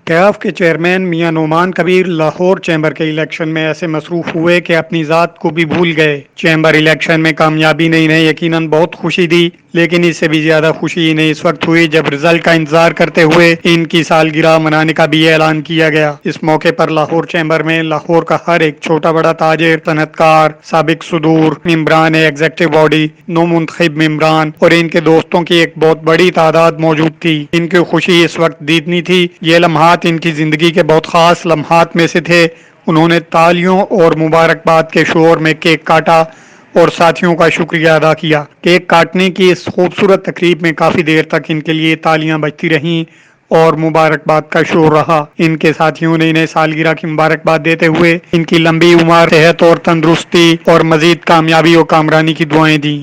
कैफ के चेयरमैन मियां नोमान कबीर लाहौर चैम्बर के इलेक्शन में ऐसे मसरूफ हुए कि अपनी जात को भी भूल गए। चैम्बर इलेक्शन में कामयाबी ने इन्हें यकीनन बहुत खुशी दी, लेकिन इससे भी ज्यादा खुशी इन्हें इस वक्त हुई जब रिजल्ट का इंतजार करते हुए इनकी सालगिरह मनाने का भी ऐलान किया गया। इस मौके पर लाहौर चैम्बर में लाहौर का हर एक छोटा बड़ा ताजिर, सनतकार, साबिक सुदूर, मेंबरान एग्जेक्टिव बॉडी, नो मुंतखब मेंबरान और इनके दोस्तों की एक बहुत बड़ी तादाद मौजूद थी। इनकी खुशी इस वक्त दीदनी थी। ये लम्हात इनकी जिंदगी के बहुत खास लम्हात में से थे। उन्होंने तालियों और मुबारकबाद के शोर में केक काटा और साथियों का शुक्रिया अदा किया। केक काटने की इस खूबसूरत तकरीब में काफी देर तक इनके लिए तालियां बजती रहीं और मुबारकबाद का शोर रहा। इनके साथियों ने इन्हें सालगिरह की मुबारकबाद देते हुए इनकी लंबी उम्र, सेहत और तंदुरुस्ती और मजीद कामयाबी और कामरानी की दुआएं दी।